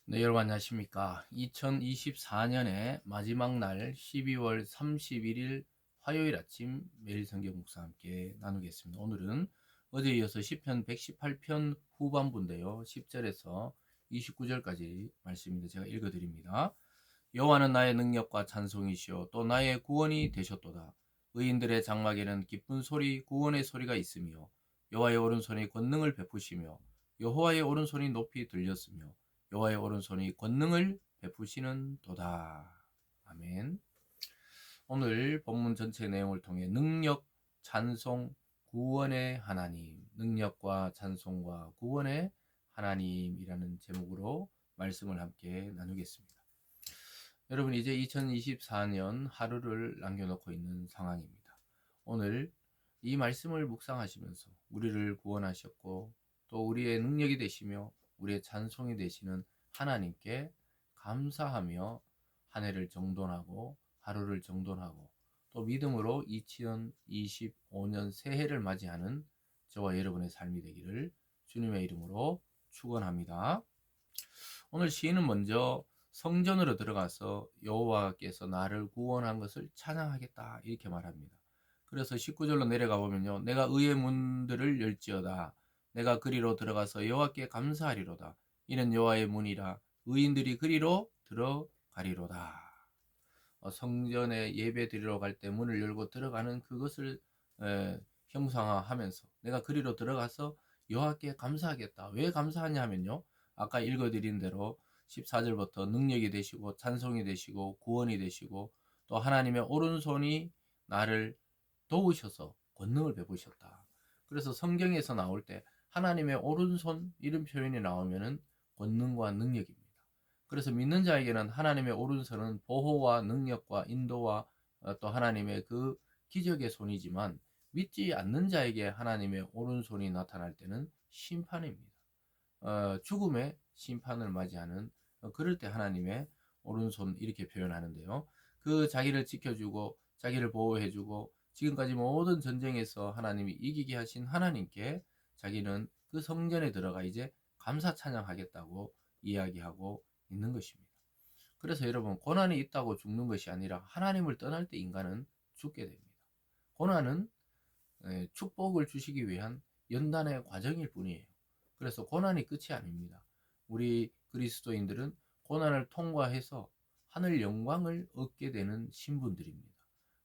네, 여러분 안녕하십니까. 2024년의 마지막 날 12월 31일 화요일 아침 매일 성경 묵상 함께 나누겠습니다. 오늘은 어제에 이어서 시편 118편 후반부인데요. 10절에서 29절까지 말씀인데 제가 읽어드립니다. 여호와는 나의 능력과 찬송이시요 또 나의 구원이 되셨도다. 의인들의 장막에는 기쁜 소리 구원의 소리가 있으며 여호와의 오른손이 권능을 베푸시며 여호와의 오른손이 높이 들렸으며 여호와의 오른손이 권능을 베푸시는 도다. 아멘. 오늘 본문 전체 내용을 통해 능력, 찬송, 구원의 하나님, 능력과 찬송과 구원의 하나님이라는 제목으로 말씀을 함께 나누겠습니다. 여러분 이제 2024년 하루를 남겨놓고 있는 상황입니다. 오늘 이 말씀을 묵상하시면서 우리를 구원하셨고 또 우리의 능력이 되시며 우리의 찬송이 되시는 하나님께 감사하며 한 해를 정돈하고 하루를 정돈하고 또 믿음으로 2025년 새해를 맞이하는 저와 여러분의 삶이 되기를 주님의 이름으로 축원합니다. 오늘 시인은 먼저 성전으로 들어가서 여호와께서 나를 구원한 것을 찬양하겠다 이렇게 말합니다. 그래서 19절로 내려가 보면요. 내가 의의 문들을 열지어다. 내가 그리로 들어가서 여호와께 감사하리로다. 이는 여호와의 문이라 의인들이 그리로 들어가리로다. 성전에 예배 드리러 갈 때 문을 열고 들어가는 그것을 형상화하면서 내가 그리로 들어가서 여호와께 감사하겠다. 왜 감사하냐 하면요. 아까 읽어드린 대로 14절부터 능력이 되시고 찬송이 되시고 구원이 되시고 또 하나님의 오른손이 나를 도우셔서 권능을 베푸셨다. 그래서 성경에서 나올 때 하나님의 오른손 이런 표현이 나오면은 권능과 능력입니다. 그래서 믿는 자에게는 하나님의 오른손은 보호와 능력과 인도와 또 하나님의 그 기적의 손이지만 믿지 않는 자에게 하나님의 오른손이 나타날 때는 심판입니다. 죽음의 심판을 맞이하는 그럴 때 하나님의 오른손 이렇게 표현하는데요. 그 자기를 지켜주고 자기를 보호해주고 지금까지 모든 전쟁에서 하나님이 이기게 하신 하나님께 자기는 그 성전에 들어가 이제 감사 찬양하겠다고 이야기하고 있는 것입니다. 그래서 여러분 고난이 있다고 죽는 것이 아니라 하나님을 떠날 때 인간은 죽게 됩니다. 고난은 축복을 주시기 위한 연단의 과정일 뿐이에요. 그래서 고난이 끝이 아닙니다. 우리 그리스도인들은 고난을 통과해서 하늘 영광을 얻게 되는 신분들입니다.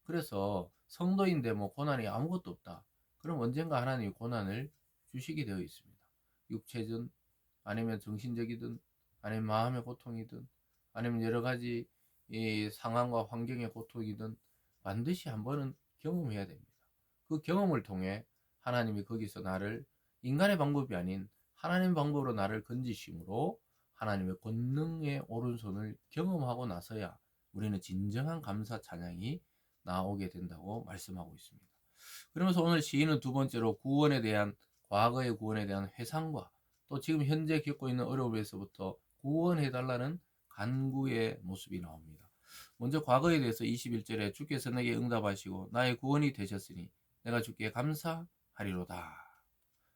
그래서 성도인데 뭐 고난이 아무것도 없다. 그럼 언젠가 하나님이 고난을 주시게 되어 있습니다. 육체든 아니면 정신적이든 아니면 마음의 고통이든 아니면 여러 가지 이 상황과 환경의 고통이든 반드시 한 번은 경험해야 됩니다. 그 경험을 통해 하나님이 거기서 나를 인간의 방법이 아닌 하나님 방법으로 나를 건지심으로 하나님의 권능의 오른손을 경험하고 나서야 우리는 진정한 감사 찬양이 나오게 된다고 말씀하고 있습니다. 그러면서 오늘 시인은 두 번째로 구원에 대한 과거의 구원에 대한 회상과 또 지금 현재 겪고 있는 어려움에서부터 구원해달라는 간구의 모습이 나옵니다. 먼저 과거에 대해서 21절에 주께서 내게 응답하시고 나의 구원이 되셨으니 내가 주께 감사하리로다.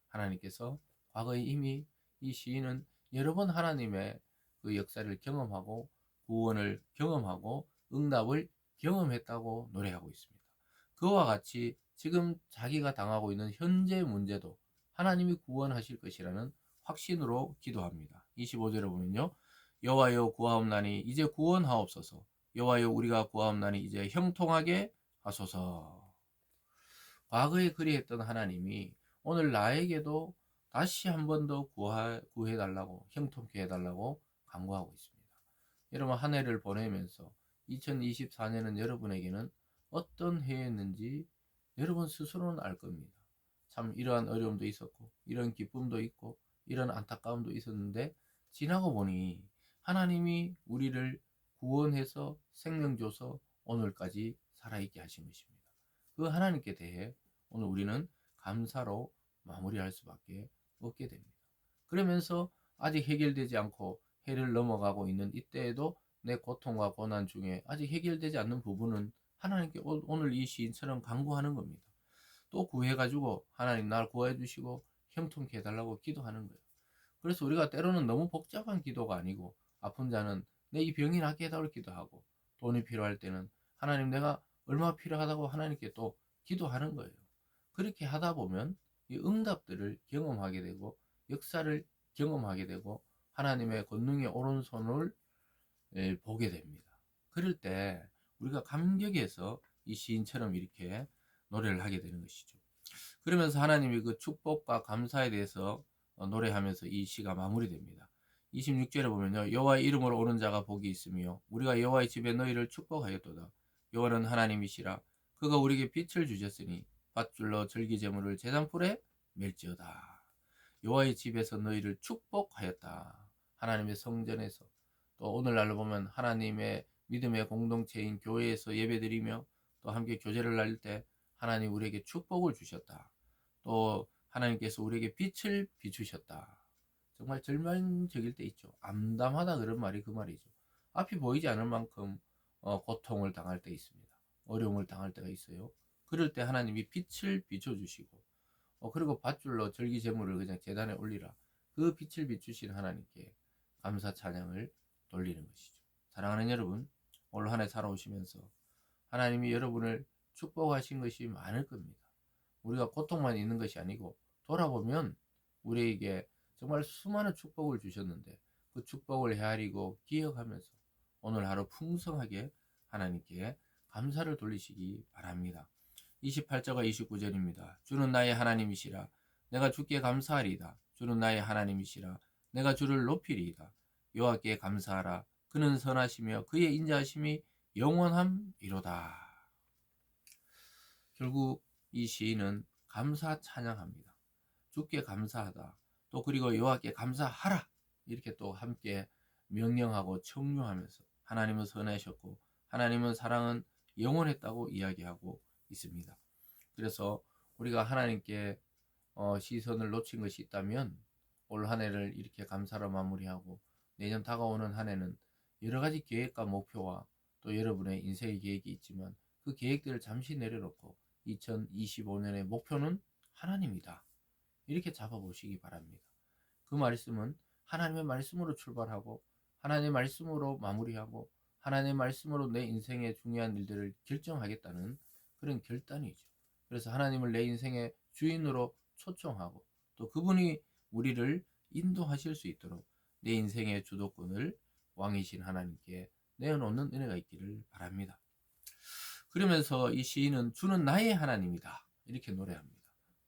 하나님께서 과거에 이미 이 시인은 여러 번 하나님의 그 역사를 경험하고 구원을 경험하고 응답을 경험했다고 노래하고 있습니다. 그와 같이 지금 자기가 당하고 있는 현재 문제도 하나님이 구원하실 것이라는 확신으로 기도합니다. 25절에 보면요. 여호와여 구하옵나니 이제 구원하옵소서. 여호와여 우리가 구하옵나니 이제 형통하게 하소서. 과거에 그리했던 하나님이 오늘 나에게도 다시 한 번 더 구해달라고 형통케 해달라고 간구하고 있습니다. 여러분 한 해를 보내면서 2024년은 여러분에게는 어떤 해였는지 여러분 스스로는 알 겁니다. 참 이러한 어려움도 있었고 이런 기쁨도 있고 이런 안타까움도 있었는데 지나고 보니 하나님이 우리를 구원해서 생명 줘서 오늘까지 살아있게 하신 것입니다. 그 하나님께 대해 오늘 우리는 감사로 마무리할 수밖에 없게 됩니다. 그러면서 아직 해결되지 않고 해를 넘어가고 있는 이때에도 내 고통과 고난 중에 아직 해결되지 않는 부분은 하나님께 오늘 이 시인처럼 간구하는 겁니다. 또 구해가지고 하나님 날 구해 주시고 형통케 해달라고 기도하는 거예요. 그래서 우리가 때로는 너무 복잡한 기도가 아니고 아픈 자는 내 이 병이 낫게 해달기도 하고, 돈이 필요할 때는 하나님 내가 얼마 필요하다고 하나님께 또 기도하는 거예요. 그렇게 하다 보면 이 응답들을 경험하게 되고 역사를 경험하게 되고 하나님의 권능의 오른손을 보게 됩니다. 그럴 때 우리가 감격해서 이 시인처럼 이렇게 노래를 하게 되는 것이죠. 그러면서 하나님이 그 축복과 감사에 대해서 노래하면서 이 시가 마무리됩니다. 26절에 보면요. 여호와의 이름으로 오는 자가 복이 있으며 우리가 여호와의 집에 너희를 축복하였도다. 여호와는 하나님이시라. 그가 우리에게 빛을 주셨으니 밧줄로 절기제물을 제단불에 멜지어다. 여호와의 집에서 너희를 축복하였다. 하나님의 성전에서 또 오늘날로 보면 하나님의 믿음의 공동체인 교회에서 예배드리며 또 함께 교제를 나눌 때 하나님 우리에게 축복을 주셨다. 또 하나님께서 우리에게 빛을 비추셨다. 정말 절망적일 때 있죠. 암담하다 그런 말이 그 말이죠. 앞이 보이지 않을 만큼 고통을 당할 때 있습니다. 어려움을 당할 때가 있어요. 그럴 때 하나님이 빛을 비춰주시고 그리고 밧줄로 절기제물을 그냥 제단에 올리라. 그 빛을 비추신 하나님께 감사 찬양을 돌리는 것이죠. 사랑하는 여러분, 올 한 해 살아오시면서 하나님이 여러분을 축복하신 것이 많을 겁니다. 우리가 고통만 있는 것이 아니고 돌아보면 우리에게 정말 수많은 축복을 주셨는데 그 축복을 헤아리고 기억하면서 오늘 하루 풍성하게 하나님께 감사를 돌리시기 바랍니다. 28절과 29절입니다. 주는 나의 하나님이시라. 내가 주께 감사하리이다. 주는 나의 하나님이시라. 내가 주를 높이리이다. 여호와께 감사하라. 그는 선하시며 그의 인자하심이 영원함이로다. 결국 이 시인은 감사 찬양합니다. 주께 감사하다. 또 그리고 여호와께 감사하라. 이렇게 또 함께 명령하고 청유하면서 하나님은 선하셨고 하나님은 사랑은 영원했다고 이야기하고 있습니다. 그래서 우리가 하나님께 시선을 놓친 것이 있다면 올 한 해를 이렇게 감사로 마무리하고 내년 다가오는 한 해는 여러 가지 계획과 목표와 또 여러분의 인생의 계획이 있지만 그 계획들을 잠시 내려놓고 2025년의 목표는 하나님이다. 이렇게 잡아보시기 바랍니다. 그 말씀은 하나님의 말씀으로 출발하고 하나님의 말씀으로 마무리하고 하나님의 말씀으로 내 인생의 중요한 일들을 결정하겠다는 그런 결단이죠. 그래서 하나님을 내 인생의 주인으로 초청하고 또 그분이 우리를 인도하실 수 있도록 내 인생의 주도권을 왕이신 하나님께 내어놓는 은혜가 있기를 바랍니다. 그러면서 이 시인은 주는 나의 하나님이다 이렇게 노래합니다.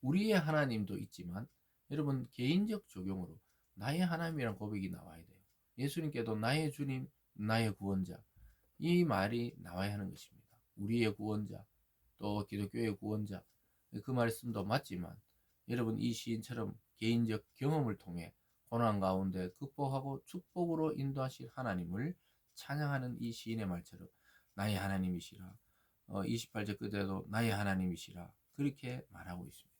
우리의 하나님도 있지만 여러분 개인적 적용으로 나의 하나님이란 고백이 나와야 돼요. 예수님께도 나의 주님, 나의 구원자 이 말이 나와야 하는 것입니다. 우리의 구원자, 또 기독교의 구원자 그 말씀도 맞지만 여러분 이 시인처럼 개인적 경험을 통해 고난 가운데 극복하고 축복으로 인도하실 하나님을 찬양하는 이 시인의 말처럼 나의 하나님이시라 28절 끝에도 나의 하나님이시라 그렇게 말하고 있습니다.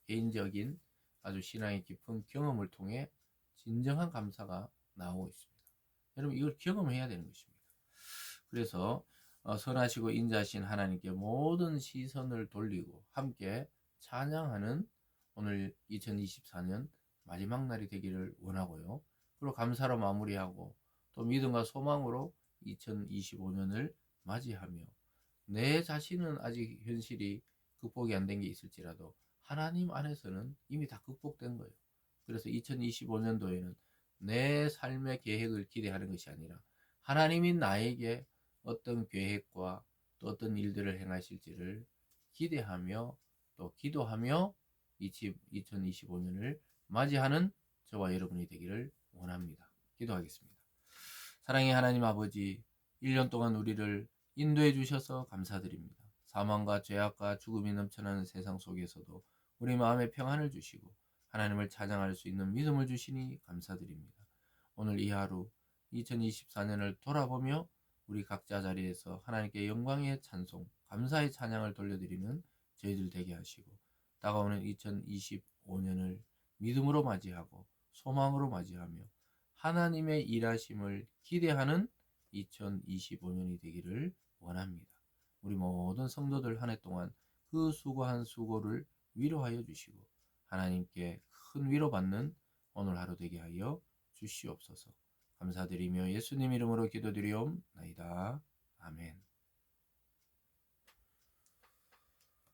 개인적인 아주 신앙의 깊은 경험을 통해 진정한 감사가 나오고 있습니다. 여러분 이걸 경험해야 되는 것입니다. 그래서 선하시고 인자하신 하나님께 모든 시선을 돌리고 함께 찬양하는 오늘 2024년 마지막 날이 되기를 원하고요. 그리고 감사로 마무리하고 또 믿음과 소망으로 2025년을 맞이하며 내 자신은 아직 현실이 극복이 안 된 게 있을지라도 하나님 안에서는 이미 다 극복된 거예요. 그래서 2025년도에는 내 삶의 계획을 기대하는 것이 아니라 하나님이 나에게 어떤 계획과 또 어떤 일들을 행하실지를 기대하며 또 기도하며 2025년을 맞이하는 저와 여러분이 되기를 원합니다. 기도하겠습니다. 사랑의 하나님 아버지, 1년 동안 우리를 인도해 주셔서 감사드립니다. 사망과 죄악과 죽음이 넘쳐나는 세상 속에서도 우리 마음에 평안을 주시고 하나님을 찬양할 수 있는 믿음을 주시니 감사드립니다. 오늘 이 하루 2024년을 돌아보며 우리 각자 자리에서 하나님께 영광의 찬송, 감사의 찬양을 돌려드리는 저희들 되게 하시고 다가오는 2025년을 믿음으로 맞이하고 소망으로 맞이하며 하나님의 일하심을 기대하는 2025년이 되기를 원합니다. 우리 모든 성도들 한 해 동안 그 수고한 수고를 위로하여 주시고 하나님께 큰 위로받는 오늘 하루 되게 하여 주시옵소서. 감사드리며 예수님 이름으로 기도드리옵나이다. 아멘.